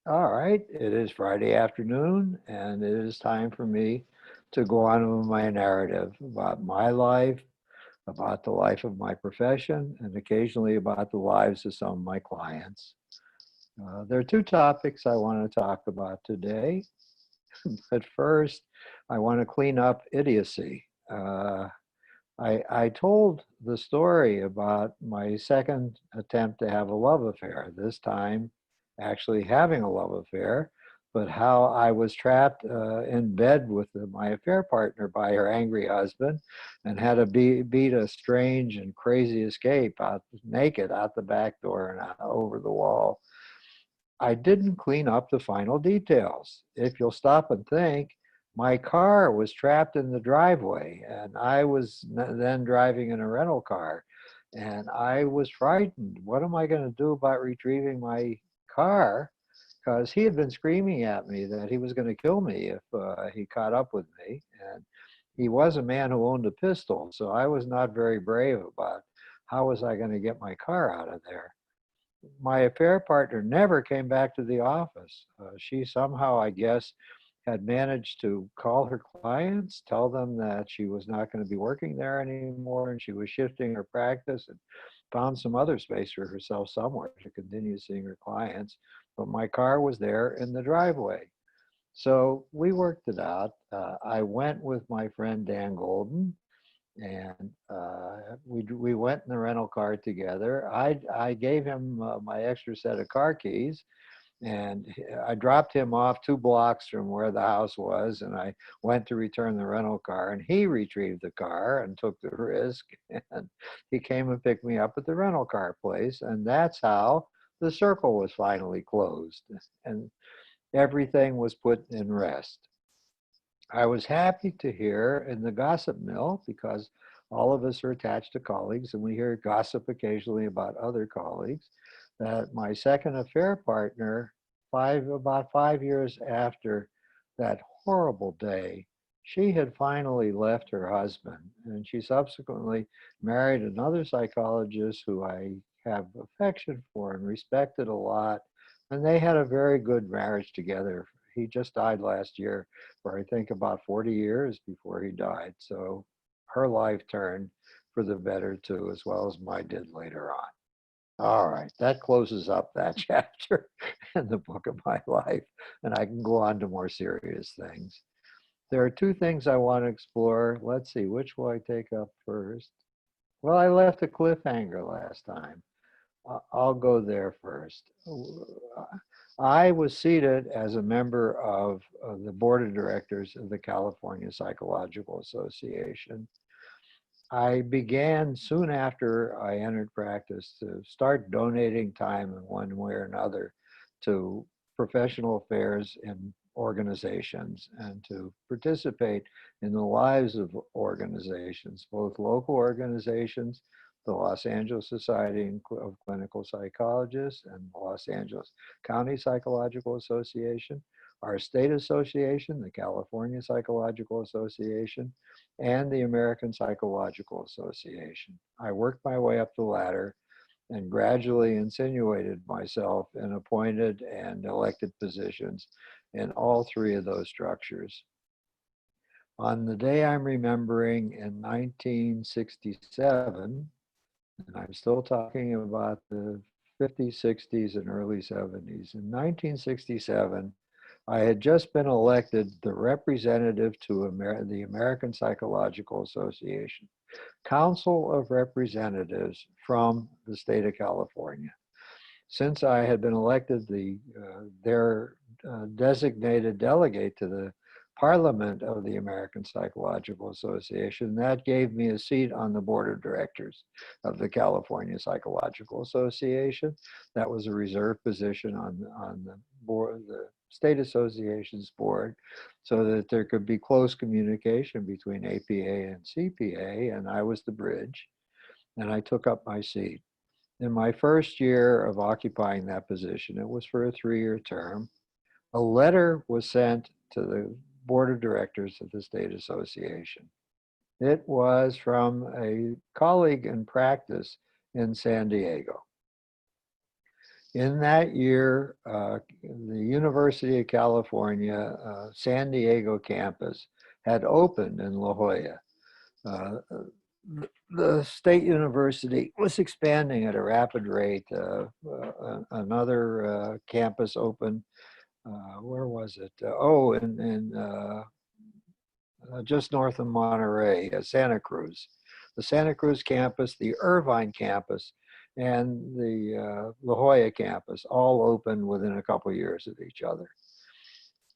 All right, it is Friday afternoon, and it is time for me to go on with my narrative about my life, about the life of my profession, and occasionally about the lives of some of my clients. There are two topics I want to talk about today, but first, I want to clean up idiocy. I told the story about my second attempt to have a love affair, this time actually having a love affair, but how I was trapped in bed with my affair partner by her angry husband and had to beat a strange and crazy escape out naked out the back door and out, over the wall. I didn't clean up the final details. If you'll stop and think, my car was trapped in the driveway, and I was then driving in a rental car, and I was frightened. What am I going to do about retrieving my car? Because he had been screaming at me that he was going to kill me if he caught up with me. And he was a man who owned a pistol, so I was not very brave about how was I going to get my car out of there. My affair partner never came back to the office. She somehow, I guess, had managed to call her clients, tell them that she was not going to be working there anymore, and she was shifting her practice and found some other space for herself somewhere to continue seeing her clients. But my car was there in the driveway. So we worked it out. I went with my friend Dan Golden, and we went in the rental car together. I gave him my extra set of car keys, and I dropped him off 2 blocks from where the house was, and I went to return the rental car, and he retrieved the car and took the risk, and he came and picked me up at the rental car place, and that's how the circle was finally closed, and everything was put in rest. I was happy to hear in the gossip mill, because all of us are attached to colleagues and we hear gossip occasionally about other colleagues, that my second affair partner, about 5 years after that horrible day, she had finally left her husband, and she subsequently married another psychologist who I have affection for and respected a lot. And they had a very good marriage together. He just died last year, for I think about 40 years before he died. So her life turned for the better too, as well as mine did later on. All right, that closes up that chapter in the book of my life, and I can go on to more serious things. There are two things I want to explore. Let's see, which will I take up first? Well, I left a cliffhanger last time. I'll go there first. I was seated as a member of the board of directors of the California Psychological Association. I began soon after I entered practice to start donating time in one way or another to professional affairs in organizations and to participate in the lives of organizations, both local organizations, the Los Angeles Society of Clinical Psychologists and the Los Angeles County Psychological Association, our state association, the California Psychological Association, and the American Psychological Association. I worked my way up the ladder and gradually insinuated myself in appointed and elected positions in all three of those structures. On the day I'm remembering in 1967, and I'm still talking about the 50s, 60s, and early 70s. In 1967, I had just been elected the representative to the American Psychological Association, Council of Representatives from the state of California. Since I had been elected their designated delegate to the Parliament of the American Psychological Association, that gave me a seat on the board of directors of the California Psychological Association. That was a reserved position on the board, the state association's board, so that there could be close communication between APA and CPA, and I was the bridge, and I took up my seat. In my first year of occupying that position, it was for a 3-year term, a letter was sent to the board of directors of the state association. It was from a colleague in practice in San Diego. In that year, the University of California, San Diego campus had opened in La Jolla. Uh, the state university was expanding at a rapid rate. Another campus opened. Where was it? Just north of Monterey, Santa Cruz. The Santa Cruz campus, the Irvine campus, and the La Jolla campus all opened within a couple of years of each other.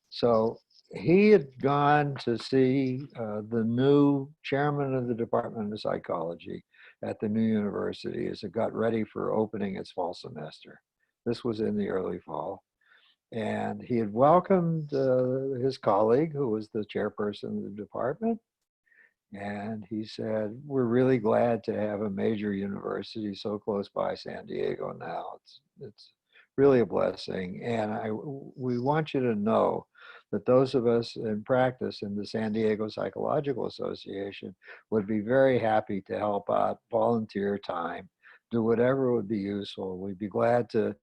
So he had gone to see the new chairman of the Department of Psychology at the new university as it got ready for opening its fall semester. This was in the early fall. And he had welcomed his colleague, who was the chairperson of the department. And he said, we're really glad to have a major university so close by San Diego now. It's really a blessing. And we want you to know that those of us in practice in the San Diego Psychological Association would be very happy to help out, volunteer time, do whatever would be useful. We'd be glad to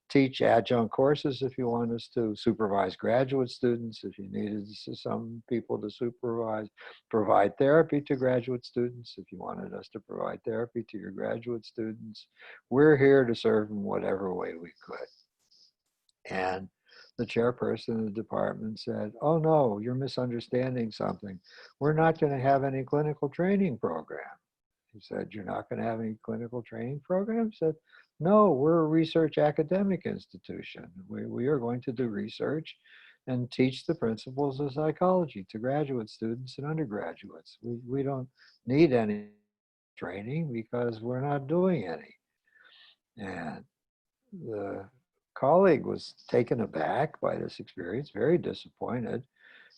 teach adjunct courses if you want us to, supervise graduate students if you needed some people to supervise, provide therapy to graduate students if you wanted us to provide therapy to your graduate students. We're here to serve in whatever way we could. And the chairperson of the department said, oh no, you're misunderstanding something. We're not going to have any clinical training program. He said, you're not going to have any clinical training program? He said, no, we're a research academic institution. We are going to do research and teach the principles of psychology to graduate students and undergraduates. We don't need any training because we're not doing any. And the colleague was taken aback by this experience, very disappointed.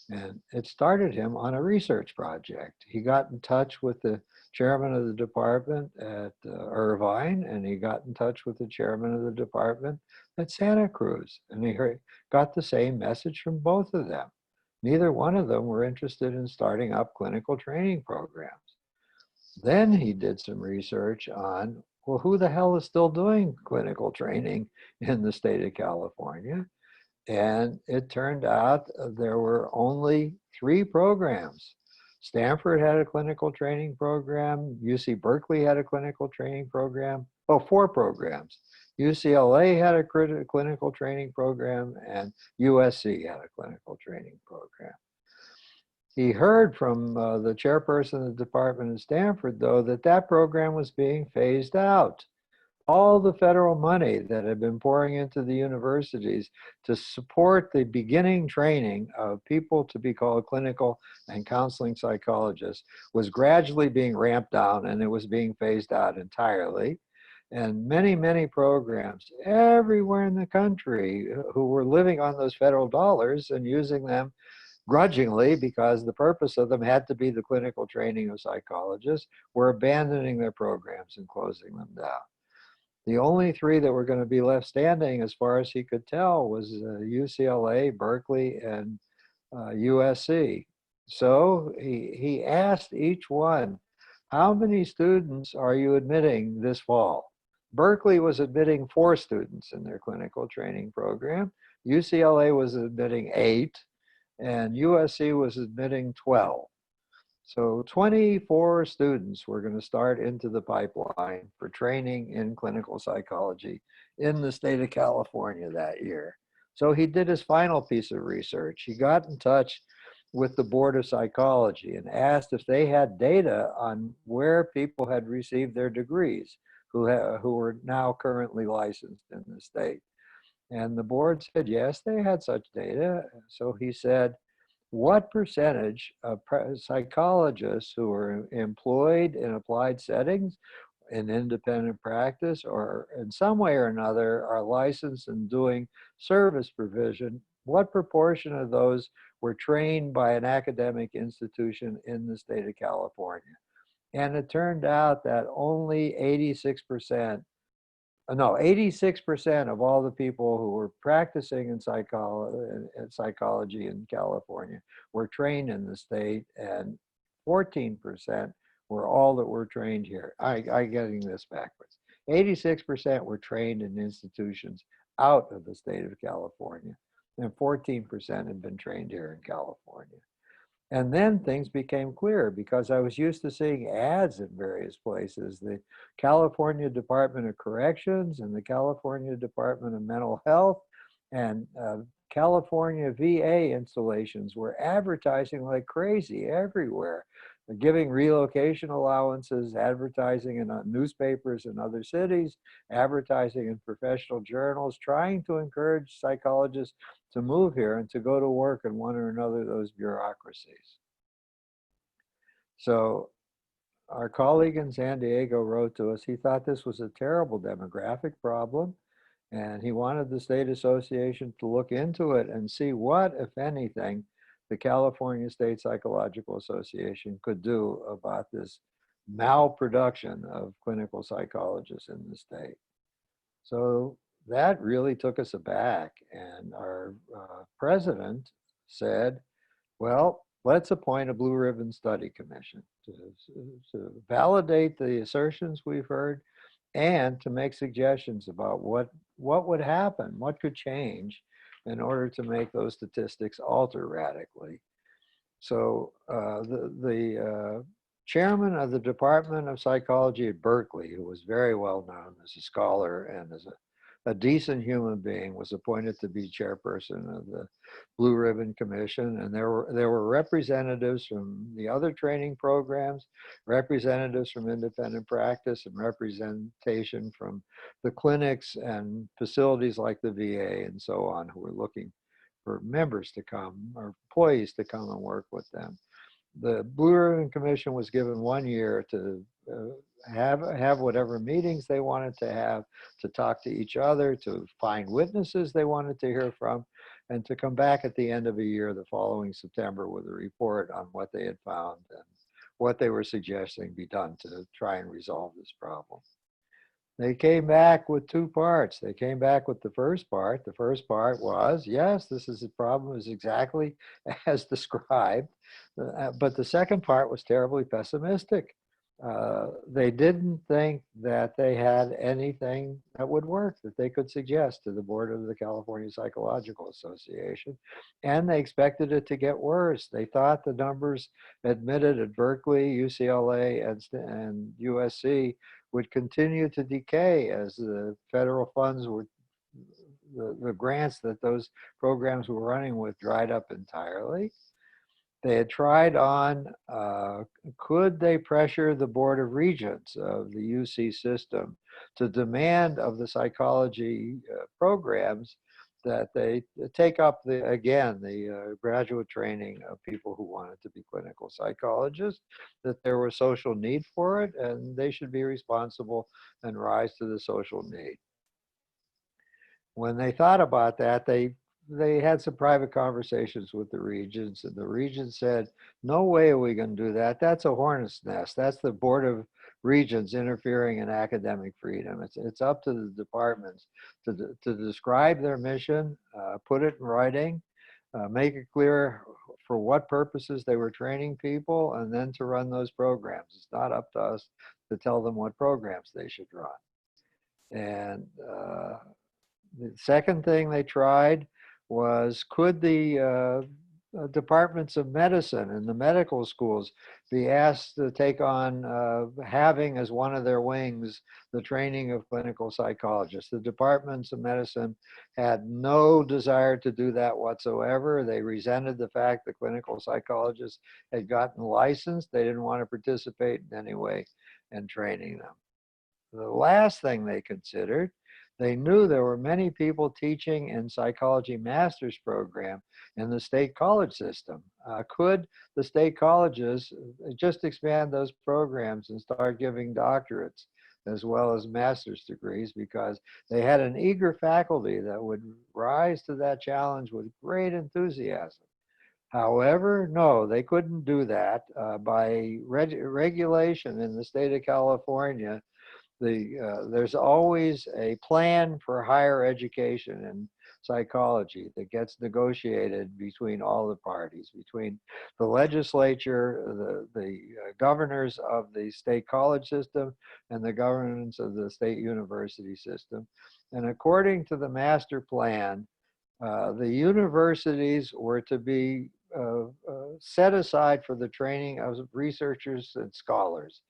And it started him on a research project. He got in touch with the chairman of the department at Irvine, and he got in touch with the chairman of the department at Santa Cruz. And he got the same message from both of them. Neither one of them were interested in starting up clinical training programs. Then he did some research on, well, who the hell is still doing clinical training in the state of California? And it turned out there were only 3 programs. Stanford had a clinical training program. UC Berkeley had a clinical training program. Oh, 4 programs. UCLA had a clinical training program, and USC had a clinical training program. He heard from the chairperson of the department at Stanford, though, that program was being phased out. All the federal money that had been pouring into the universities to support the beginning training of people to be called clinical and counseling psychologists was gradually being ramped down, and it was being phased out entirely. And many, many programs everywhere in the country who were living on those federal dollars and using them grudgingly because the purpose of them had to be the clinical training of psychologists were abandoning their programs and closing them down. The only 3 that were going to be left standing, as far as he could tell, was UCLA, Berkeley, and USC. So he asked each one, how many students are you admitting this fall? Berkeley was admitting 4 students in their clinical training program. UCLA was admitting 8, and USC was admitting 12. So 24 students were going to start into the pipeline for training in clinical psychology in the state of California that year. So he did his final piece of research. He got in touch with the Board of Psychology and asked if they had data on where people had received their degrees who were now currently licensed in the state. And the board said, yes, they had such data. So he said, what percentage of psychologists who are employed in applied settings, in independent practice, or in some way or another are licensed and doing service provision, what proportion of those were trained by an academic institution in the state of California? And it turned out that only 86% of all the people who were practicing in psychology in California were trained in the state, and 14% were all that were trained here. I'm getting this backwards. 86% were trained in institutions out of the state of California, and 14% had been trained here in California. And then things became clear because I was used to seeing ads in various places. The California Department of Corrections and the California Department of Mental Health and California VA installations were advertising like crazy everywhere. They're giving relocation allowances, advertising in newspapers in other cities, advertising in professional journals, trying to encourage psychologists to move here and to go to work in one or another of those bureaucracies. So our colleague in San Diego wrote to us, he thought this was a terrible demographic problem, and he wanted the state association to look into it and see what, if anything, the California State Psychological Association could do about this malproduction of clinical psychologists in the state. So that really took us aback, and our president said, well, let's appoint a blue ribbon study commission to validate the assertions we've heard and to make suggestions about what would happen, what could change in order to make those statistics alter radically. So the chairman of the Department of Psychology at Berkeley, who was very well known as a scholar and as a decent human being, was appointed to be chairperson of the Blue Ribbon Commission. And there were representatives from the other training programs, representatives from independent practice, and representation from the clinics and facilities like the VA and so on, who were looking for members to come or employees to come and work with them. The Blue Ribbon Commission was given 1 year to have whatever meetings they wanted to have, to talk to each other, to find witnesses they wanted to hear from, and to come back at the end of a year, the following September, with a report on what they had found and what they were suggesting be done to try and resolve this problem. They came back with two parts. They came back with the first part. The first part was, yes, this is a problem is exactly as described. But the second part was terribly pessimistic. They didn't think that they had anything that would work, that they could suggest to the board of the California Psychological Association. And they expected it to get worse. They thought the numbers admitted at Berkeley, UCLA, and USC would continue to decay as the federal funds were, the grants that those programs were running with dried up entirely. They had tried on, could they pressure the Board of Regents of the UC system to demand of the psychology programs that they take up the graduate training of people who wanted to be clinical psychologists, that there was social need for it, and they should be responsible and rise to the social need. When they thought about that, they had some private conversations with the regents, and the regents said, no way are we going to do that. That's a hornet's nest. That's the Board of Regents interfering in academic freedom. It's up to the departments to describe their mission, put it in writing, make it clear for what purposes they were training people, and then to run those programs. It's not up to us to tell them what programs they should run. And the second thing they tried was, could the departments of medicine and the medical schools be asked to take on having as one of their wings the training of clinical psychologists. The departments of medicine had no desire to do that whatsoever. They resented the fact that clinical psychologists had gotten licensed. They didn't want to participate in any way in training them. The last thing they considered, they knew there were many people teaching in psychology master's program in the state college system. Could the state colleges just expand those programs and start giving doctorates as well as master's degrees, because they had an eager faculty that would rise to that challenge with great enthusiasm. However, no, they couldn't do that. By regulation in the state of California, there's always a plan for higher education, and psychology that gets negotiated between all the parties, between the legislature, the governors of the state college system, and the governors of the state university system. And according to the master plan, the universities were to be set aside for the training of researchers and scholars.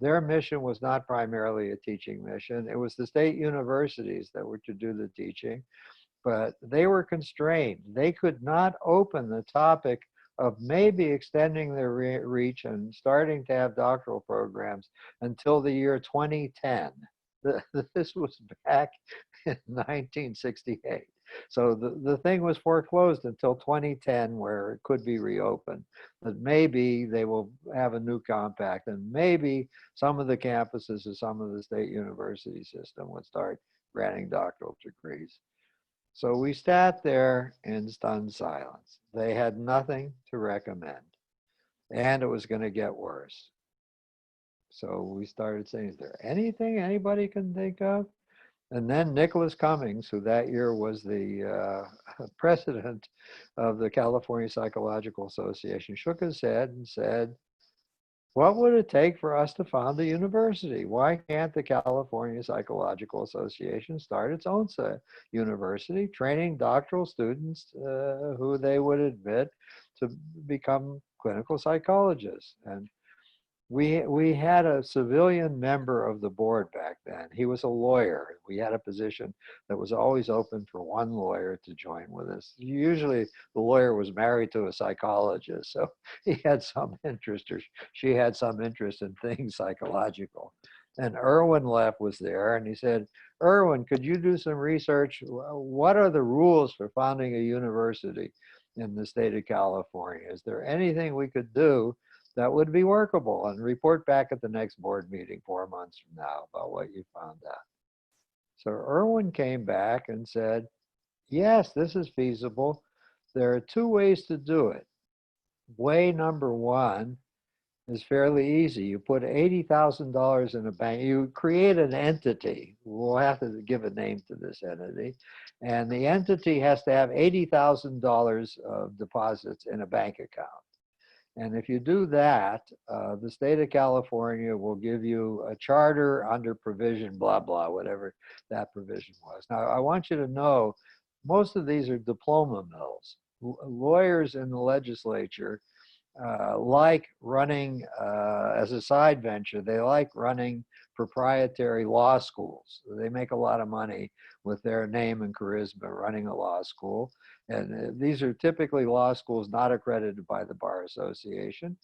Their mission was not primarily a teaching mission. It was the state universities that were to do the teaching, but they were constrained. They could not open the topic of maybe extending their reach and starting to have doctoral programs until the year 2010. This was back in 1968. So the thing was foreclosed until 2010, where it could be reopened. But maybe they will have a new compact, and maybe some of the campuses of some of the state university system would start granting doctoral degrees. So we sat there in stunned silence. They had nothing to recommend, and it was going to get worse. So we started saying, is there anything anybody can think of? And then Nicholas Cummings, who that year was the president of the California Psychological Association, shook his head and said, what would it take for us to found a university? Why can't the California Psychological Association start its own university, training doctoral students who they would admit to become clinical psychologists? And we had a civilian member of the board back then. He was a lawyer. We had a position that was always open for one lawyer to join with us. Usually the lawyer was married to a psychologist, so he had some interest, or she had some interest in things psychological. And Irwin Leff was there, and he said, Irwin, could you do some research? What are the rules for founding a university in the state of California? Is there anything we could do that would be workable, and report back at the next board meeting 4 months from now about what you found out? So Irwin came back and said, yes, this is feasible. There are two ways to do it. Way number one is fairly easy. You put $80,000 in a bank, you create an entity. We'll have to give a name to this entity. And the entity has to have $80,000 of deposits in a bank account. And if you do that, the state of California will give you a charter under provision, blah, blah, whatever that provision was. Now, I want you to know, most of these are diploma mills. Lawyers in the legislature like running, as a side venture, they like running proprietary law schools. They make a lot of money with their name and charisma running a law school. And these are typically law schools not accredited by the Bar Association,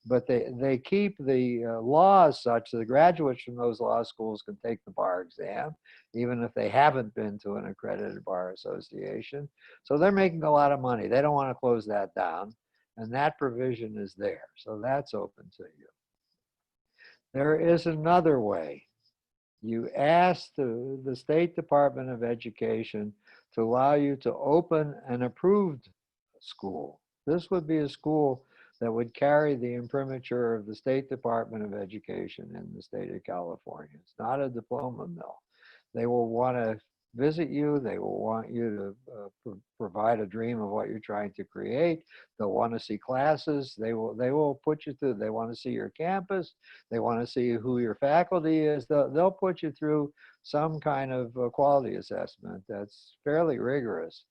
but they keep the laws such that the graduates from those law schools can take the bar exam, even if they haven't been to an accredited Bar Association. So they're making a lot of money. They don't want to close that down. And that provision is there. So that's open to you. There is another way. You ask the State Department of Education to allow you to open an approved school. This would be a school that would carry the imprimatur of the State Department of Education in the state of California. It's not a diploma mill. They will want to visit you. They will want you to provide a dream of what you're trying to create. They'll want to see classes. They will put you through. They want to see your campus. They want to see who your faculty is. They'll put you through some kind of quality assessment that's fairly rigorous.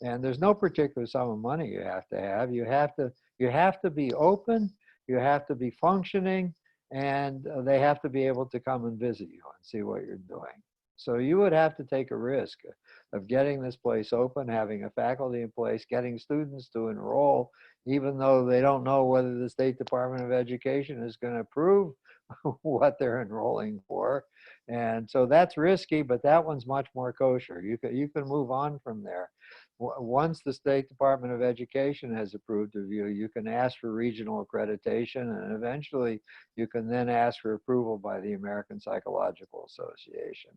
And there's no particular sum of money you have to have. You have to be open. You have to be functioning, and they have to be able to come and visit you and see what you're doing. So you would have to take a risk of getting this place open, having a faculty in place, getting students to enroll, even though they don't know whether the State Department of Education is going to approve what they're enrolling for. And so that's risky, but that one's much more kosher. You can move on from there. Once the State Department of Education has approved of you, you can ask for regional accreditation, and eventually you can then ask for approval by the American Psychological Association.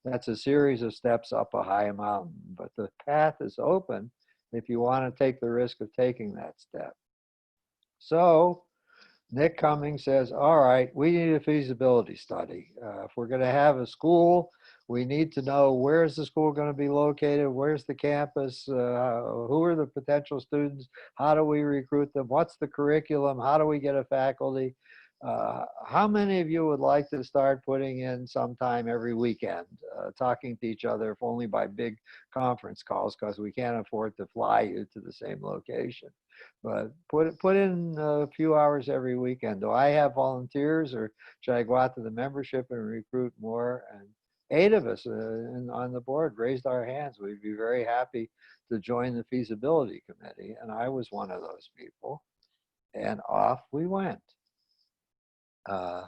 That's a series of steps up a high mountain, but the path is open if you want to take the risk of taking that step. So Nick Cummings says, all right, we need a feasibility study. If we're going to have a school, We need to know, where is the school going to be located? Where's the campus? Who are the potential students? How do we recruit them? What's the curriculum? How do we get a faculty? How many of you would like to start putting in some time every weekend, talking to each other, if only by big conference calls, because we can't afford to fly you to the same location? But put in a few hours every weekend. Do I have volunteers, or should I go out to the membership and recruit more? And 8 of us on the board raised our hands. We'd be very happy to join the feasibility committee, and I was one of those people. And off we went. Uh,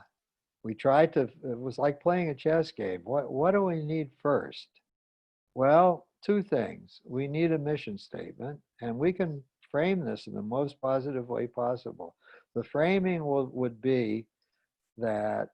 we tried to, it was like playing a chess game. What do we need first? Well, 2 things. We need a mission statement, and we can frame this in the most positive way possible. The framing would be that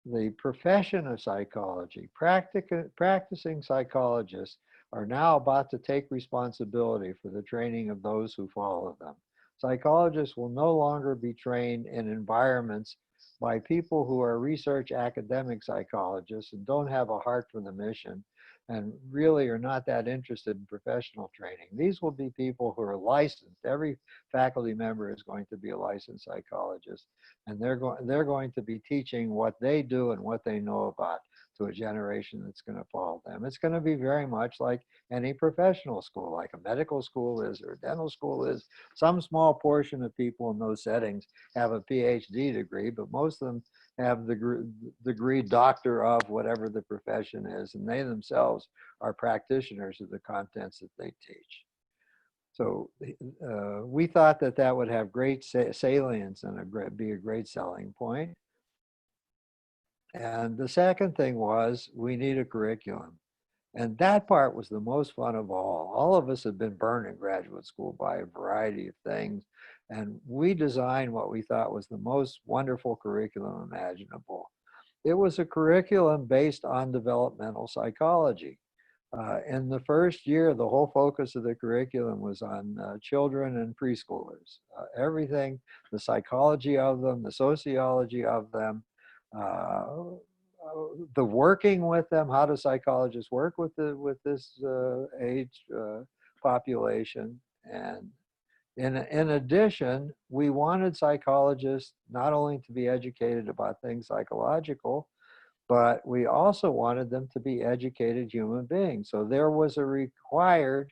the profession of psychology, practicing psychologists, are now about to take responsibility for the training of those who follow them. Psychologists will no longer be trained in environments by people who are research academic psychologists and don't have a heart for the mission and really are not that interested in professional training. These will be people who are licensed. Every faculty member is going to be a licensed psychologist, and they're going to be teaching what they do and what they know about to a generation that's going to follow them. It's going to be very much like any professional school, like a medical school is or a dental school is. Some small portion of people in those settings have a PhD degree, but most of them have the degree doctor of whatever the profession is, and they themselves are practitioners of the contents that they teach. So we thought that that would have great salience and be a great selling point. And the second thing was, we need a curriculum. And that part was the most fun of all. All of us have been burned in graduate school by a variety of things. And we designed what we thought was the most wonderful curriculum imaginable. It was a curriculum based on developmental psychology. In the first year, the whole focus of the curriculum was on children and preschoolers. Everything, the psychology of them, the sociology of them, uh, the working with them. How do psychologists work with this age population? And in addition, we wanted psychologists not only to be educated about things psychological, but we also wanted them to be educated human beings. So there was a required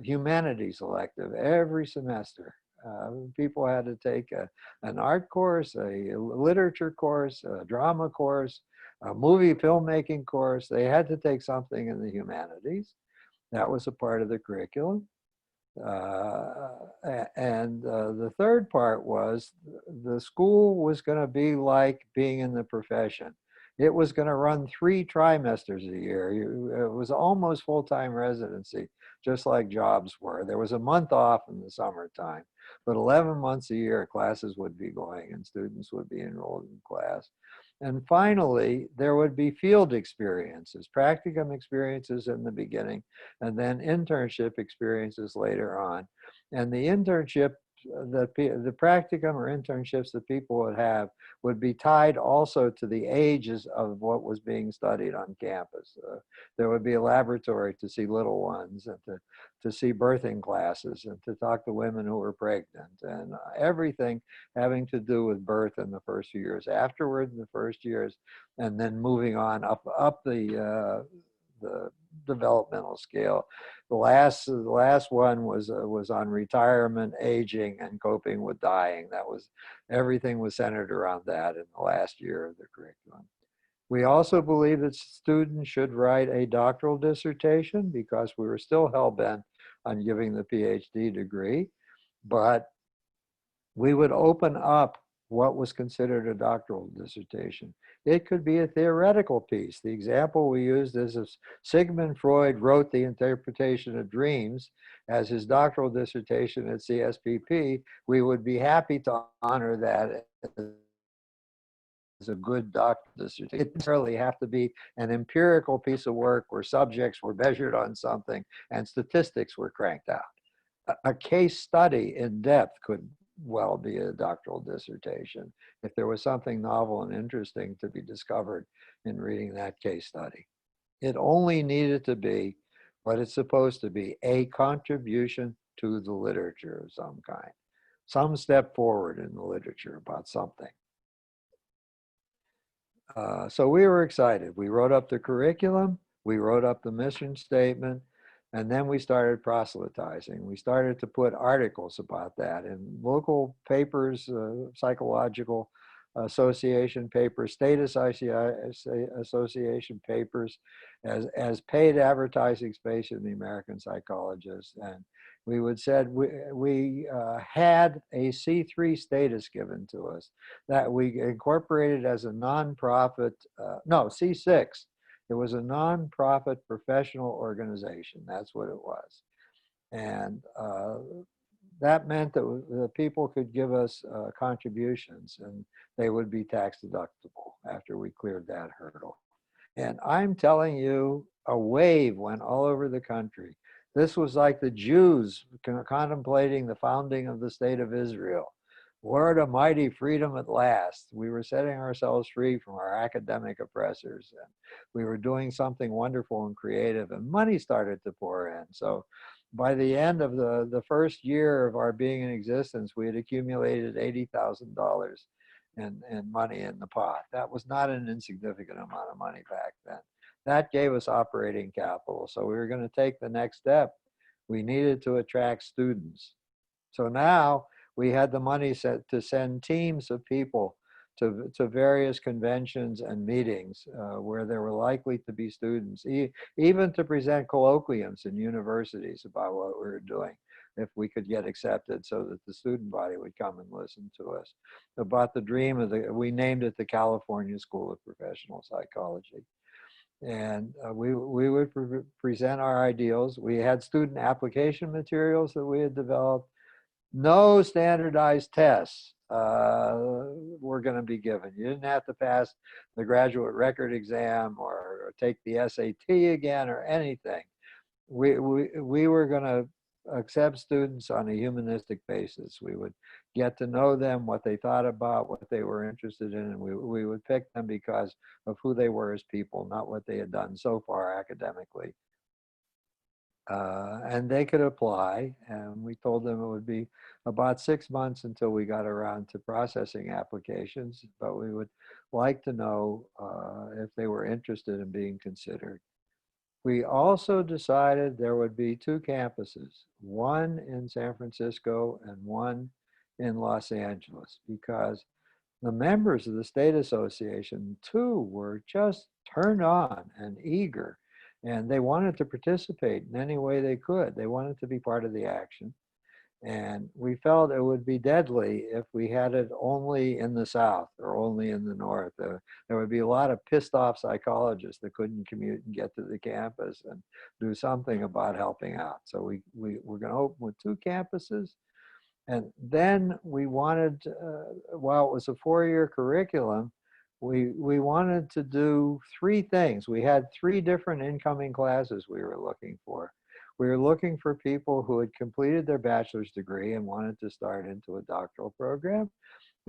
humanities elective every semester. People had to take an art course, a literature course, a drama course, a movie filmmaking course. They had to take something in the humanities. That was a part of the curriculum. And the third part was, the school was going to be like being in the profession. It was going to run 3 trimesters a year. It was almost full-time residency, just like jobs were. There was a month off in the summertime, but 11 months a year classes would be going and students would be enrolled in class. And finally, there would be field experiences, practicum experiences in the beginning, and then internship experiences later on. And the internship, the practicum or internships that people would have would be tied also to the ages of what was being studied on campus. There would be a laboratory to see little ones, and to see birthing classes, and to talk to women who were pregnant, and everything having to do with birth in the first few years. Afterward, in the first years, and then moving on up the developmental scale. The last one was on retirement, aging, and coping with dying. Everything was centered around that in the last year of the curriculum. We also believe that students should write a doctoral dissertation, because we were still hell-bent on giving the PhD degree, but we would open up what was considered a doctoral dissertation. It could be a theoretical piece. The example we used is, if Sigmund Freud wrote The Interpretation of Dreams as his doctoral dissertation at CSPP, we would be happy to honor that as a good doctoral dissertation. It doesn't really have to be an empirical piece of work where subjects were measured on something and statistics were cranked out. A case study in depth could well be a doctoral dissertation, if there was something novel and interesting to be discovered in reading that case study. It only needed to be what it's supposed to be, a contribution to the literature of some kind, some step forward in the literature about something. So we were excited. We wrote up the curriculum, we wrote up the mission statement, and then we started proselytizing. We started to put articles about that in local papers, psychological association papers, state association papers, as paid advertising space in the American Psychologist. And we would said we had a C3 status given to us that we incorporated as a nonprofit, no, C6. It was a nonprofit professional organization. That's what it was. And that meant that the people could give us contributions and they would be tax deductible after we cleared that hurdle. And I'm telling you, a wave went all over the country. This was like the Jews contemplating the founding of the state of Israel. Lord, a mighty freedom at last. We were setting ourselves free from our academic oppressors, and we were doing something wonderful and creative, and money started to pour in. So by the end of the first year of our being in existence, we had accumulated $80,000 in money in the pot. That was not an insignificant amount of money back then. That gave us operating capital. So we were going to take the next step. We needed to attract students. So now we had the money set to send teams of people to various conventions and meetings where there were likely to be students, even to present colloquiums in universities about what we were doing, if we could get accepted, so that the student body would come and listen to us. About the dream of we named it the California School of Professional Psychology. And we would present our ideals. We had student application materials that we had developed. No standardized tests were going to be given. You didn't have to pass the graduate record exam or take the SAT again or anything. We were going to accept students on a humanistic basis. We would get to know them, what they thought about, what they were interested in, and we would pick them because of who they were as people, not what they had done so far academically. And they could apply, and we told them it would be about 6 months until we got around to processing applications, but we would like to know if they were interested in being considered. We also decided there would be 2 campuses, one in San Francisco and one in Los Angeles, because the members of the State Association too were just turned on and eager, and they wanted to participate in any way they could. They wanted to be part of the action. And we felt it would be deadly if we had it only in the South or only in the North. There would be a lot of pissed off psychologists that couldn't commute and get to the campus and do something about helping out. So we were going to open with 2 campuses. And then we wanted, while it was a 4-year curriculum, we wanted to do 3 things. We had 3 different incoming classes we were looking for. We were looking for people who had completed their bachelor's degree and wanted to start into a doctoral program.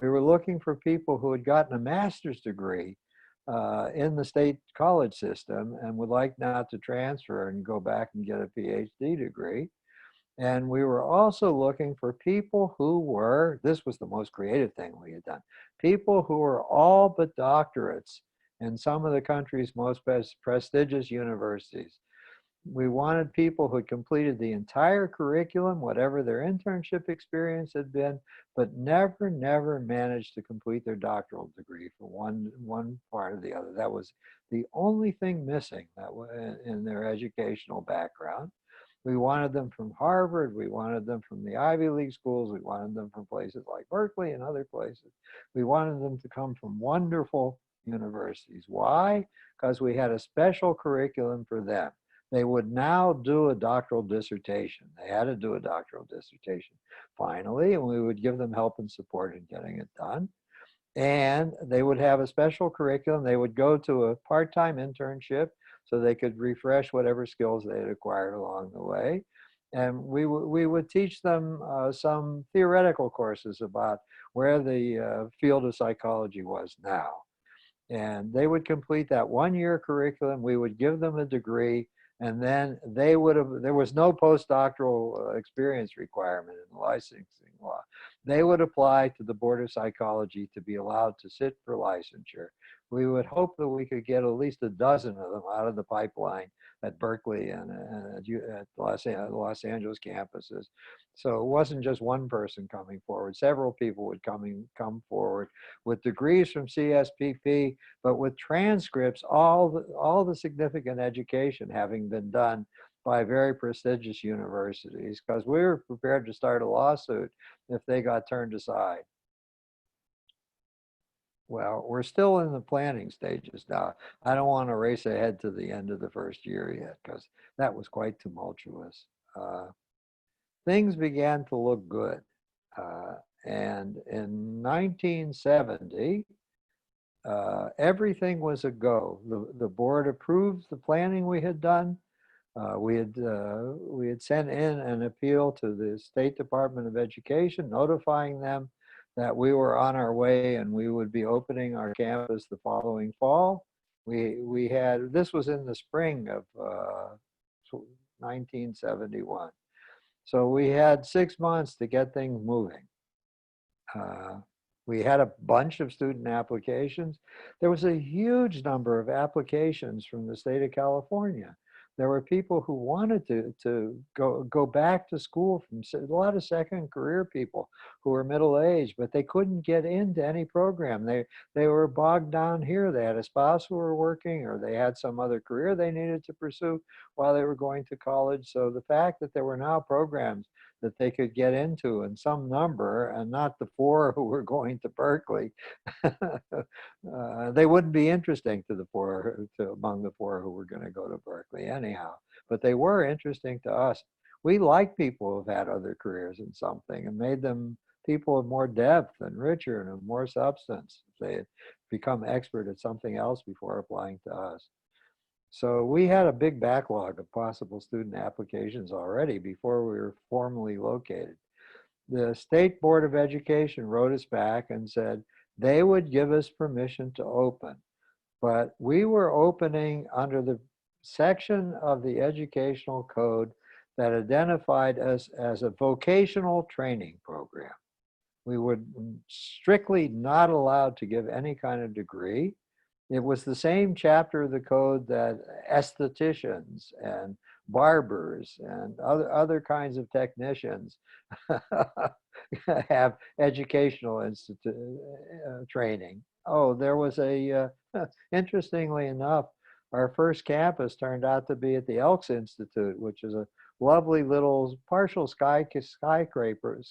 We were looking for people who had gotten a master's degree in the state college system and would like now to transfer and go back and get a PhD degree. And we were also looking for people who were, this was the most creative thing we had done, people who were all but doctorates in some of the country's most prestigious universities. We wanted people who had completed the entire curriculum, whatever their internship experience had been, but never managed to complete their doctoral degree for one part or the other. That was the only thing missing that in their educational background. We wanted them from Harvard. We wanted them from the Ivy League schools. We wanted them from places like Berkeley and other places. We wanted them to come from wonderful universities. Why? Because we had a special curriculum for them. They would now do a doctoral dissertation. They had to do a doctoral dissertation finally, and we would give them help and support in getting it done. And they would have a special curriculum. They would go to a part-time internship so they could refresh whatever skills they had acquired along the way. And we would teach them some theoretical courses about where the field of psychology was now. And they would complete that 1 year curriculum. We would give them a degree, and then they would have, there was no postdoctoral experience requirement in the licensing law. They would apply to the Board of Psychology to be allowed to sit for licensure. We would hope that we could get at least a dozen of them out of the pipeline at Berkeley and at Los Angeles campuses. So it wasn't just one person coming forward. Several people would come forward with degrees from CSPP, but with transcripts, all the significant education having been done by very prestigious universities, because we were prepared to start a lawsuit if they got turned aside. Well, we're still in the planning stages now. I don't want to race ahead to the end of the first year yet, because that was quite tumultuous. Things began to look good. And in 1970, everything was a go. The board approved the planning we had done. We had sent in an appeal to the State Department of Education, notifying them that we were on our way and we would be opening our campus the following fall. We had, this was in the spring of 1971. So we had 6 months to get things moving. We had a bunch of student applications. There was a huge number of applications from the state of California. There were people who wanted to go back to school, from a lot of second career people who were middle-aged, but they couldn't get into any program. They were bogged down here. They had a spouse who were working, or they had some other career they needed to pursue while they were going to college. So the fact that there were now programs that they could get into in some number, and not the 4 who were going to Berkeley, they wouldn't be interesting to the 4, among the 4 who were going to go to Berkeley anyhow. But they were interesting to us. We like people who've had other careers in something and made them people of more depth and richer and of more substance. They had become expert at something else before applying to us. So we had a big backlog of possible student applications already before we were formally located. The State Board of Education wrote us back and said they would give us permission to open, but we were opening under the section of the educational code that identified us as a vocational training program. We were strictly not allowed to give any kind of degree. It was the same chapter of the code that estheticians and barbers and other kinds of technicians have educational training. Oh, there was a, interestingly enough, our first campus turned out to be at the Elks Institute, which is a lovely little partial skyscraper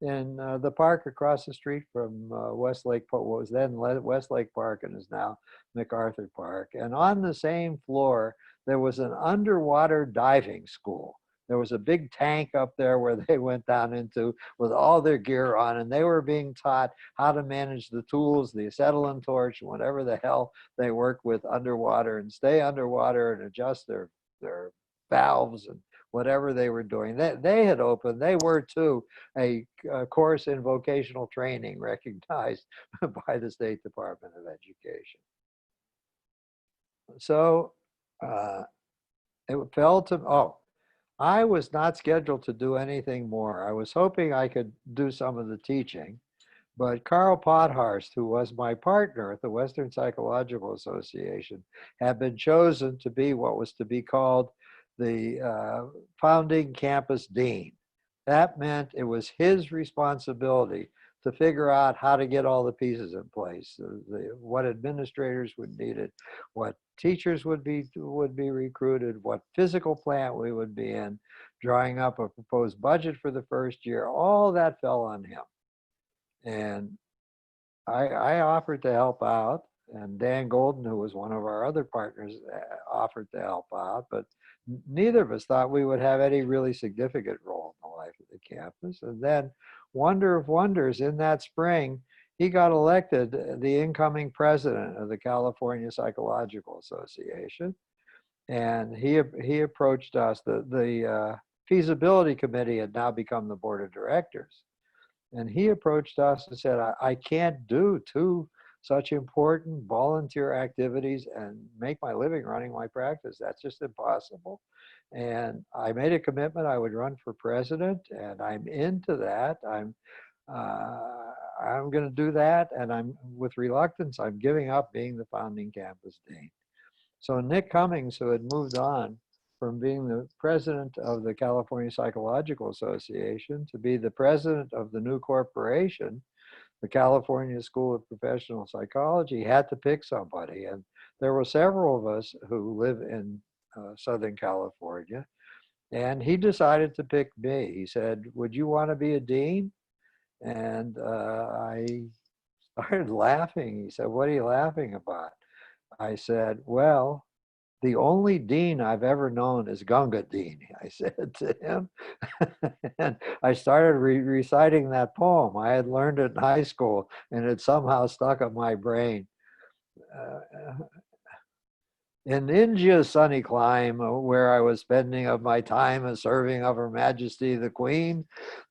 in the park across the street from Westlake, what was then Westlake Park and is now MacArthur Park. And on the same floor, there was an underwater diving school. There was a big tank up there where they went down into with all their gear on, and they were being taught how to manage the tools, the acetylene torch, whatever the hell they work with underwater, and stay underwater and adjust their valves and whatever they were doing. They had opened, they were too, a course in vocational training recognized by the State Department of Education. So it fell to, I was not scheduled to do anything more. I was hoping I could do some of the teaching, but Carl Pothorst, who was my partner at the Western Psychological Association, had been chosen to be what was to be called the founding campus dean. That meant it was his responsibility to figure out how to get all the pieces in place, what administrators would need it, what teachers would be recruited, what physical plant we would be in, drawing up a proposed budget for the first year. All that fell on him. And I offered to help out, and Dan Golden, who was one of our other partners, offered to help out, but neither of us thought we would have any really significant role in the life of the campus. And then, wonder of wonders, in that spring, he got elected the incoming president of the California Psychological Association. And he approached us. The feasibility committee had now become the board of directors. And he approached us and said, I can't do 2 such important volunteer activities and make my living running my practice. That's just impossible. And I made a commitment I would run for president, and I'm into that. I'm going to do that, and I'm with reluctance. I'm giving up being the founding campus dean. So Nick Cummings, who had moved on from being the president of the California Psychological Association to be the president of the new corporation, the California School of Professional Psychology, had to pick somebody. And there were several of us who live in Southern California. And he decided to pick me. He said, would you want to be a dean? And I started laughing. He said, what are you laughing about? I said, well, the only dean I've ever known is Gunga Dean, I said to him. And I started reciting that poem. I had learned it in high school, and it somehow stuck in my brain. In India's sunny clime, where I was spending of my time as serving of Her Majesty the Queen,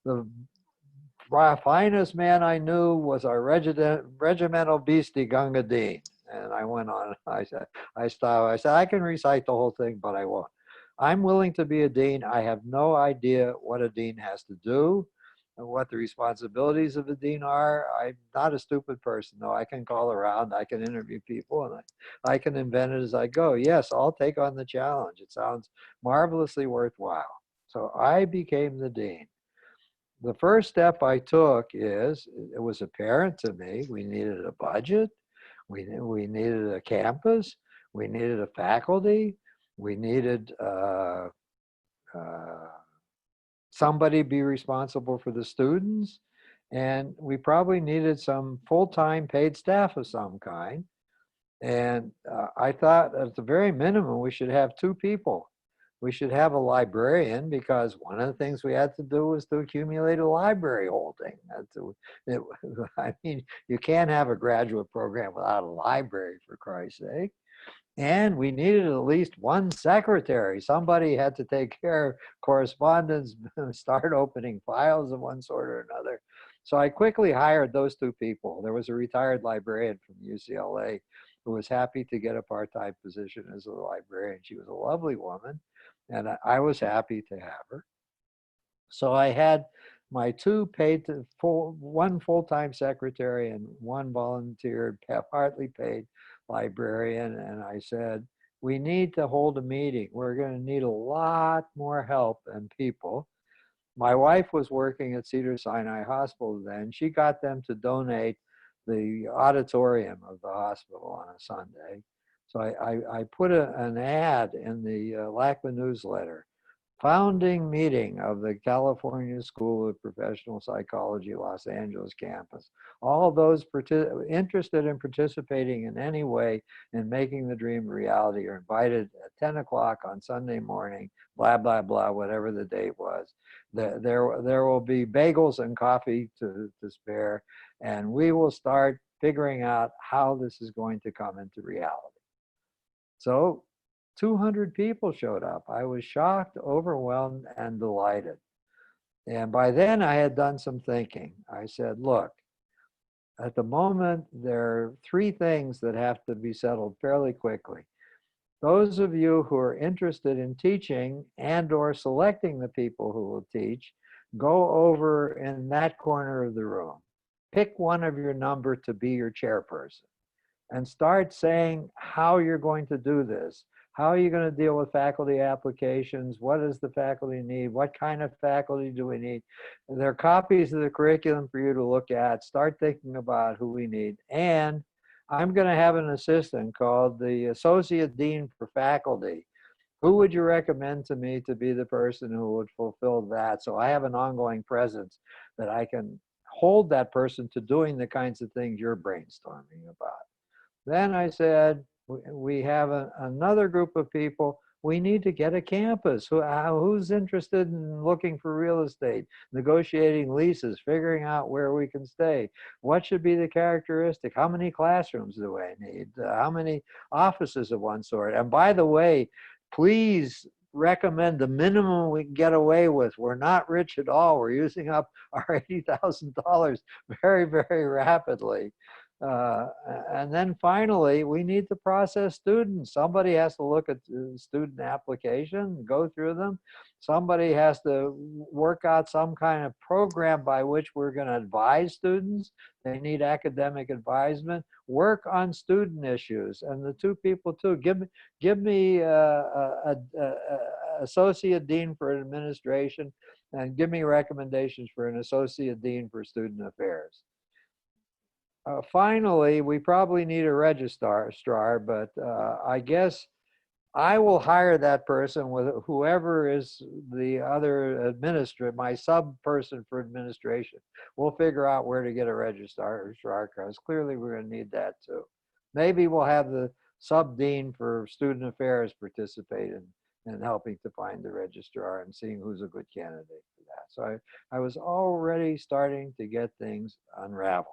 the finest man I knew was our regimental beastie Gunga Dean. And I went on. I said, I can recite the whole thing, but I won't. I'm willing to be a dean. I have no idea what a dean has to do and what the responsibilities of a dean are. I'm not a stupid person, though. I can call around, I can interview people, and I can invent it as I go. Yes, I'll take on the challenge. It sounds marvelously worthwhile. So I became the dean. The first step I took is, it was apparent to me, we needed a budget. We needed a campus, we needed a faculty, we needed somebody be responsible for the students, and we probably needed some full-time paid staff of some kind. And I thought at the very minimum, we should have 2 people. We should have a librarian, because one of the things we had to do was to accumulate a library holding. I mean, you can't have a graduate program without a library, for Christ's sake. And we needed at least 1 secretary. Somebody had to take care of correspondence, start opening files of one sort or another. So I quickly hired those 2 people. There was a retired librarian from UCLA who was happy to get a part-time position as a librarian. She was a lovely woman, and I was happy to have her. So I had my 2 1 full-time secretary and 1 volunteer, partly paid librarian. And I said, we need to hold a meeting. We're going to need a lot more help and people. My wife was working at Cedars-Sinai Hospital then. She got them to donate the auditorium of the hospital on a Sunday. So I put an ad in the LACMA newsletter. Founding meeting of the California School of Professional Psychology, Los Angeles campus. All those interested in participating in any way in making the dream a reality are invited at 10 o'clock on Sunday morning, blah, blah, blah, whatever the date was. There will be bagels and coffee to spare, and we will start figuring out how this is going to come into reality. So 200 people showed up. I was shocked, overwhelmed, and delighted. And by then I had done some thinking. I said, look, at the moment, there are 3 things that have to be settled fairly quickly. Those of you who are interested in teaching and or selecting the people who will teach, go over in that corner of the room. Pick one of your number to be your chairperson and start saying how you're going to do this. How are you going to deal with faculty applications? What does the faculty need? What kind of faculty do we need? There are copies of the curriculum for you to look at. Start thinking about who we need. And I'm going to have an assistant called the Associate Dean for Faculty. Who would you recommend to me to be the person who would fulfill that? So I have an ongoing presence that I can hold that person to doing the kinds of things you're brainstorming about. Then I said, we have another group of people. We need to get a campus. Who's interested in looking for real estate, negotiating leases, figuring out where we can stay? What should be the characteristic? How many classrooms do I need? How many offices of one sort? And by the way, please recommend the minimum we can get away with. We're not rich at all. We're using up our $80,000 very, very rapidly. Uh, and then finally, we need to process students. Somebody has to look at the student application, go through them. Somebody has to work out some kind of program by which we're going to advise students. They need academic advisement. Work on student issues, and the two people too. Give me associate dean for administration, and give me recommendations for an associate dean for student affairs. Finally, we probably need a registrar, but I guess I will hire that person with whoever is the other administrator, my sub person for administration. We'll figure out where to get a registrar because clearly we're going to need that too. Maybe we'll have the sub dean for student affairs participate in helping to find the registrar and seeing who's a good candidate for that. So I was already starting to get things unraveled.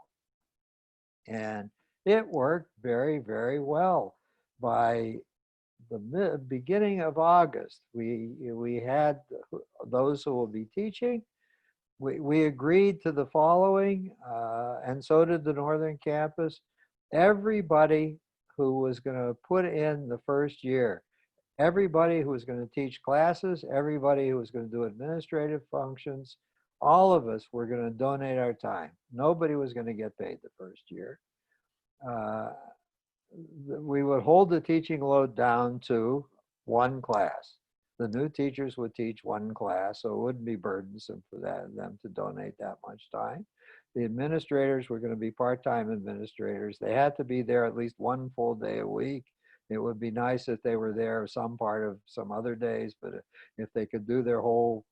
And it worked very, very well. By the beginning of August, we had those who will be teaching. We agreed to the following, and so did the Northern Campus. Everybody who was going to put in the first year, everybody who was going to teach classes, everybody who was going to do administrative functions, all of us were going to donate our time. Nobody was going to get paid the first year. Uh, we would hold the teaching load down to one class. The new teachers would teach one class, so it wouldn't be burdensome for them to donate that much time. The administrators were going to be part-time administrators. They had to be there at least one full day a week. It would be nice if they were there some part of some other days, but if they could do their whole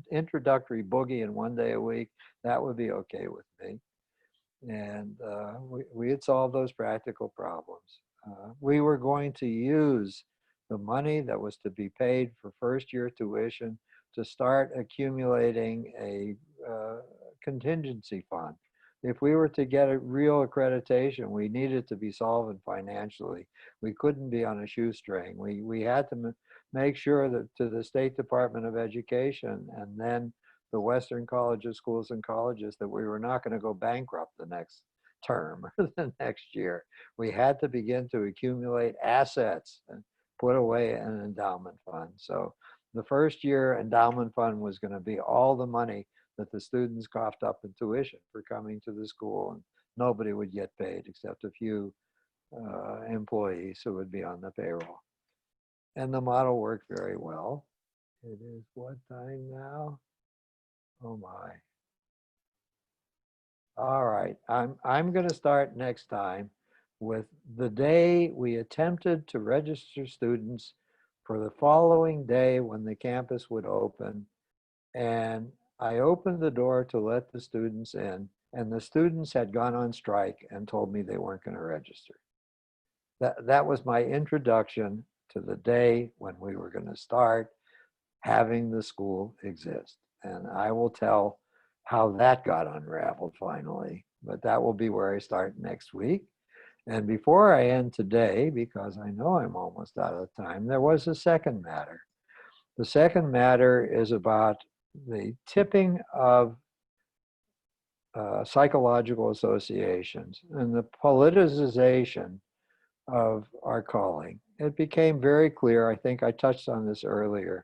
introductory boogie in one day a week, that would be okay with me. And we had solved those practical problems. We were going to use the money that was to be paid for first year tuition to start accumulating a contingency fund. If we were to get a real accreditation, we needed to be solvent financially. We couldn't be on a shoestring. We had to make sure that to the State Department of Education and then the Western Colleges, Schools and Colleges, that we were not going to go bankrupt the next term or the next year. We had to begin to accumulate assets and put away an endowment fund. So the first year endowment fund was going to be all the money that the students coughed up in tuition for coming to the school, and nobody would get paid except a few employees who would be on the payroll. And the model worked very well. It is what time now? Oh my. All right, I'm going to start next time with the day we attempted to register students for the following day when the campus would open. And I opened the door to let the students in, and the students had gone on strike and told me they weren't going to register. That was my introduction to the day when we were going to start having the school exist. And I will tell how that got unraveled finally, but that will be where I start next week. And before I end today, because I know I'm almost out of time, there was a second matter. The second matter is about the tipping of psychological associations and the politicization of our calling. It became very clear, I think I touched on this earlier,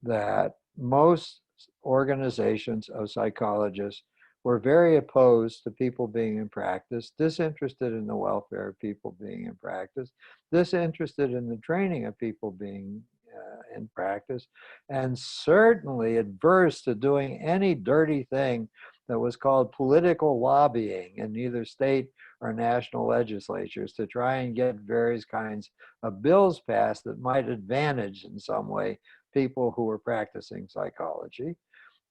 that most organizations of psychologists were very opposed to people being in practice, disinterested in the welfare of people being in practice, disinterested in the training of people being in practice, and certainly adverse to doing any dirty thing that was called political lobbying in either state or national legislatures to try and get various kinds of bills passed that might advantage in some way people who were practicing psychology.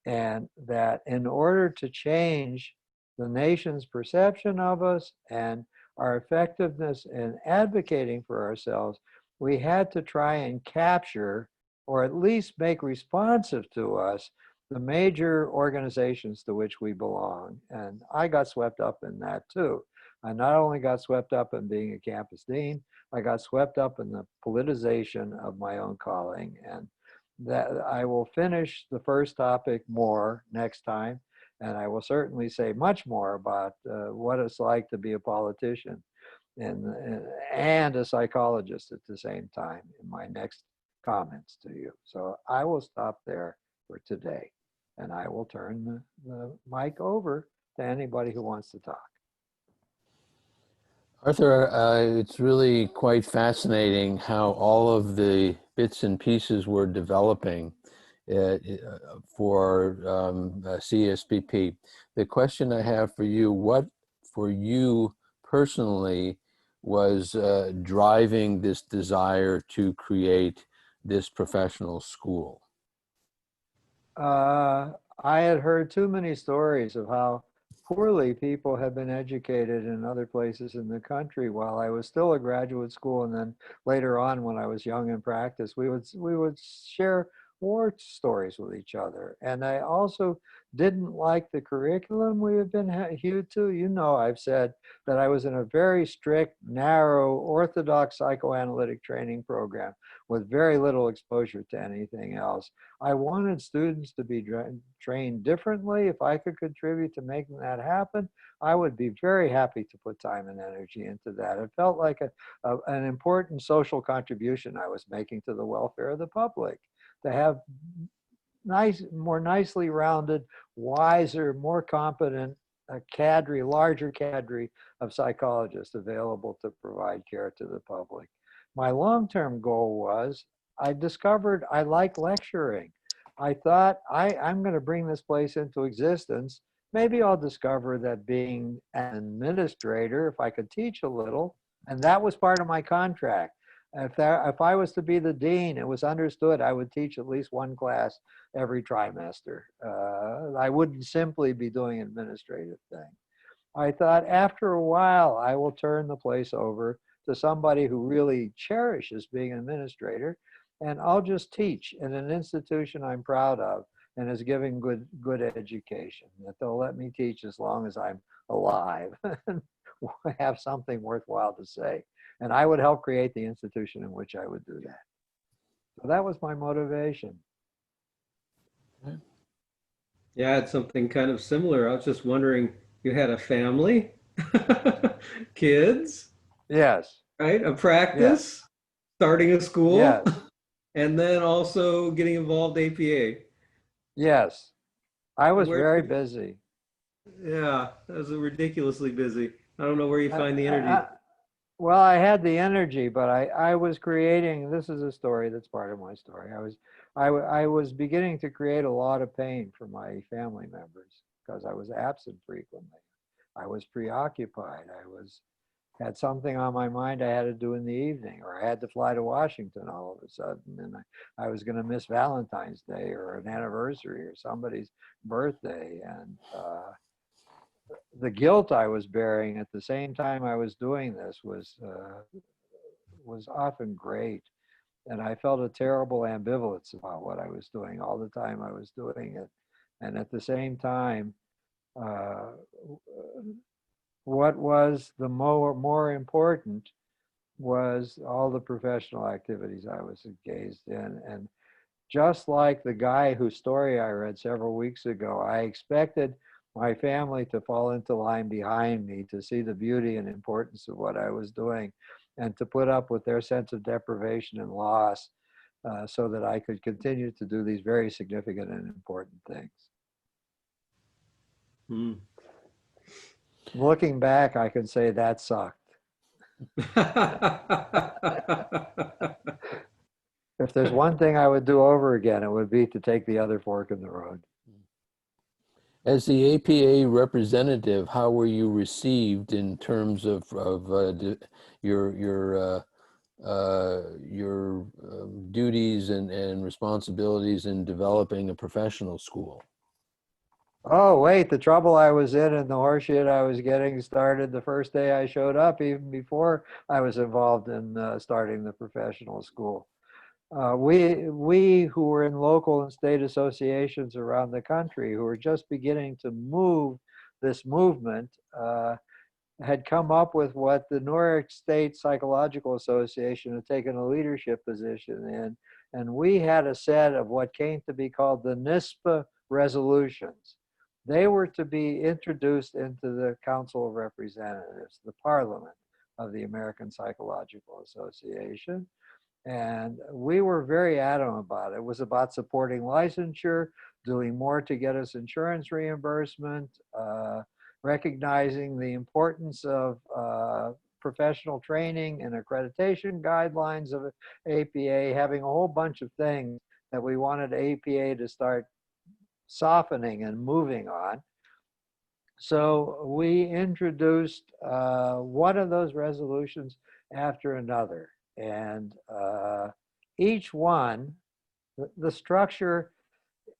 And that in order to change the nation's perception of us and our effectiveness in advocating for ourselves, we had to try and capture or at least make responsive to us the major organizations to which we belong. And I got swept up in that too. I not only got swept up in being a campus dean, I got swept up in the politicization of my own calling. And that I will finish the first topic more next time. And I will certainly say much more about what it's like to be a politician and, and a psychologist at the same time in my next comments to you. So I will stop there for today, and I will turn the mic over to anybody who wants to talk. Arthur, it's really quite fascinating how all of the bits and pieces were developing for CSPP. The question I have for you, what for you personally was driving this desire to create this professional school? I had heard too many stories of how poorly people had been educated in other places in the country while I was still a graduate school, and then later on when I was young in practice, we would share war stories with each other. And I also didn't like the curriculum we had been hewed to. You know, I've said that I was in a very strict, narrow, orthodox psychoanalytic training program with very little exposure to anything else. I wanted students to be trained differently. If I could contribute to making that happen, I would be very happy to put time and energy into that. It felt like an important social contribution I was making to the welfare of the public, to have more nicely rounded, wiser, more competent cadre, larger cadre of psychologists available to provide care to the public. My long-term goal was, I discovered I like lecturing. I thought I'm going to bring this place into existence. Maybe I'll discover that being an administrator, if I could teach a little, and that was part of my contract. If I was to be the dean, it was understood I would teach at least one class every trimester. I wouldn't simply be doing administrative things. I thought after a while, I will turn the place over to somebody who really cherishes being an administrator, and I'll just teach in an institution I'm proud of and is giving good education, that they'll let me teach as long as I'm alive and have something worthwhile to say. And I would help create the institution in which I would do that. So that was my motivation. Yeah, it's something kind of similar. I was just wondering, you had a family, kids, Yes. right? A Yes. practice, starting a school, Yes. and then also getting involved APA. Yes. I was Where, very busy. yeah, that was ridiculously busy. I don't know where you find the energy. Well, I had the energy, but I was creating, this is a story that's part of my story. I was beginning to create a lot of pain for my family members because I was absent frequently. I was preoccupied. Had something on my mind I had to do in the evening, or I had to fly to Washington all of a sudden, and I was going to miss Valentine's Day or an anniversary or somebody's birthday. And the guilt I was bearing at the same time I was doing this was often great. And I felt a terrible ambivalence about what I was doing all the time I was doing it. And at the same time, uh, what was the more important was all the professional activities I was engaged in. And just like the guy whose story I read several weeks ago, I expected my family to fall into line behind me, to see the beauty and importance of what I was doing, and to put up with their sense of deprivation and loss so that I could continue to do these very significant and important things. Hmm. Looking back, I can say that sucked. If there's one thing I would do over again, it would be to take the other fork in the road. As the APA representative, how were you received in terms of your duties and responsibilities in developing a professional school? Oh, wait, the trouble I was in and the horseshit I was getting started the first day I showed up, even before I was involved in starting the professional school. We who were in local and state associations around the country, who were just beginning to move this movement, had come up with what the New York State Psychological Association had taken a leadership position in. And we had a set of what came to be called the NISPA resolutions. They were to be introduced into the Council of Representatives, the Parliament of the American Psychological Association. And we were very adamant about it. It was about supporting licensure, doing more to get us insurance reimbursement, recognizing the importance of professional training and accreditation guidelines of APA, having a whole bunch of things that we wanted APA to start softening and moving on. So we introduced one of those resolutions after another. And each one, the structure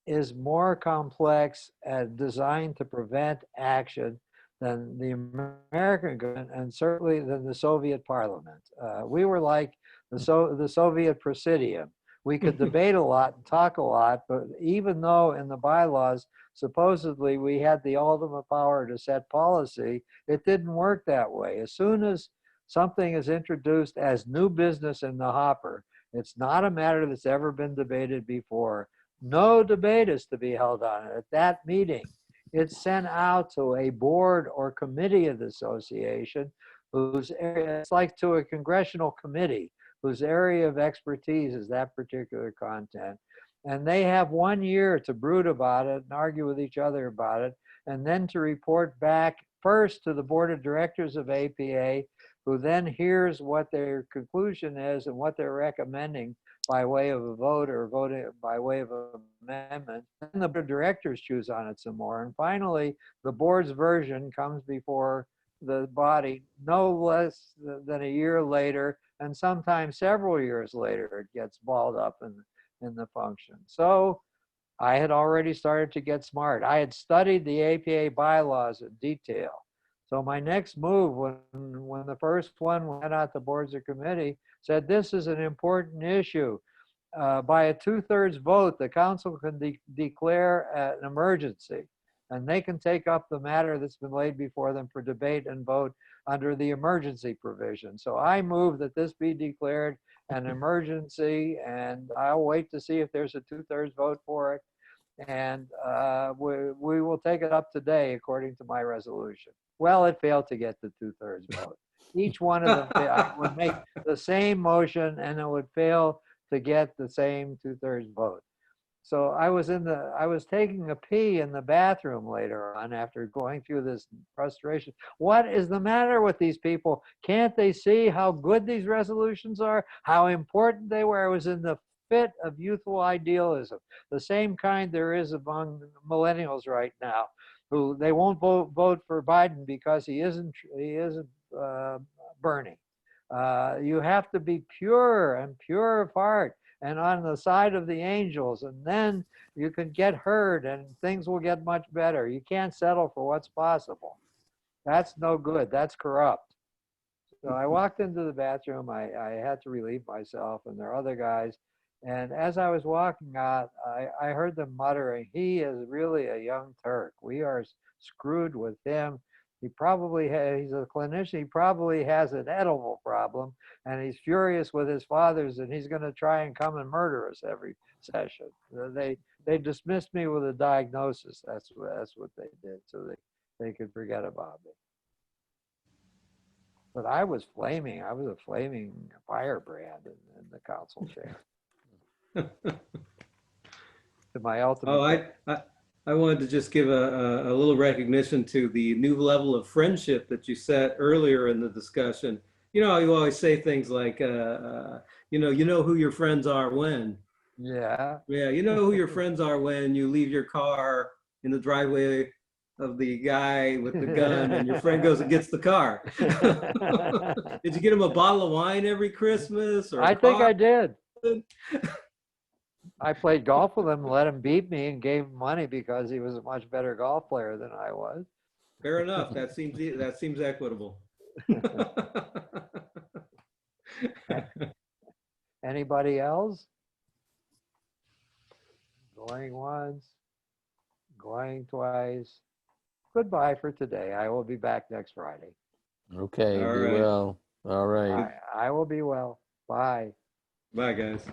is more complex and designed to prevent action than the American government and certainly than the Soviet parliament. We were like the Soviet presidium. We could debate a lot and talk a lot, but even though in the bylaws, supposedly we had the ultimate power to set policy, it didn't work that way. As soon as something is introduced as new business in the hopper, it's not a matter that's ever been debated before. No debate is to be held on it. At that meeting, it's sent out to a board or committee of the association whose area, it's like to a congressional committee whose area of expertise is that particular content. And they have 1 year to brood about it and argue with each other about it, and then to report back first to the board of directors of APA, who then hears what their conclusion is and what they're recommending by way of a vote or voting by way of an amendment. Then the board of directors choose on it some more. And finally, the board's version comes before the body no less than a year later, and sometimes several years later, it gets balled up in the function. So I had already started to get smart. I had studied the APA bylaws in detail. So my next move, when the first one went out to boards of committee, said this is an important issue. By a 2/3 vote, the council can declare an emergency, and they can take up the matter that's been laid before them for debate and vote under the emergency provision. So I move that this be declared an emergency, and I'll wait to see if there's a 2/3 vote for it. And we will take it up today according to my resolution. Well, it failed to get the 2/3 vote. Each one of them I would make the same motion and it would fail to get the same 2/3 vote. So I was taking a pee in the bathroom later on after going through this frustration. What is the matter with these people? Can't they see how good these resolutions are? How important they were? I was in the fit of youthful idealism, the same kind there is among millennials right now, who they won't vote for Biden because he isn't Bernie. You have to be pure and pure of heart and on the side of the angels, and then you can get heard and things will get much better. You can't settle for what's possible. That's no good. That's corrupt. So I walked into the bathroom. I had to relieve myself, and there are other guys. And as I was walking out, I heard them muttering, he is really a young Turk. We are screwed with him. He's a clinician. He probably has an edible problem, and he's furious with his fathers, and he's going to try and come and murder us every session. They dismissed me with a diagnosis. That's what they did, so they could forget about me. But I was flaming. I was a flaming firebrand in the council chair. To my ultimate. I wanted to just give a little recognition to the new level of friendship that you set earlier in the discussion. You know, you always say things like, you know who your friends are when. Yeah. Yeah, you know who your friends are when you leave your car in the driveway of the guy with the gun and your friend goes and gets the car. Did you get him a bottle of wine every Christmas? Or I think I did. I played golf with him, let him beat me, and gave him money because he was a much better golf player than I was. Fair enough. That seems equitable. Anybody else? Going once, going twice. Goodbye for today. I will be back next Friday. Okay, All be right. well. All right. I will be well. Bye. Bye, guys.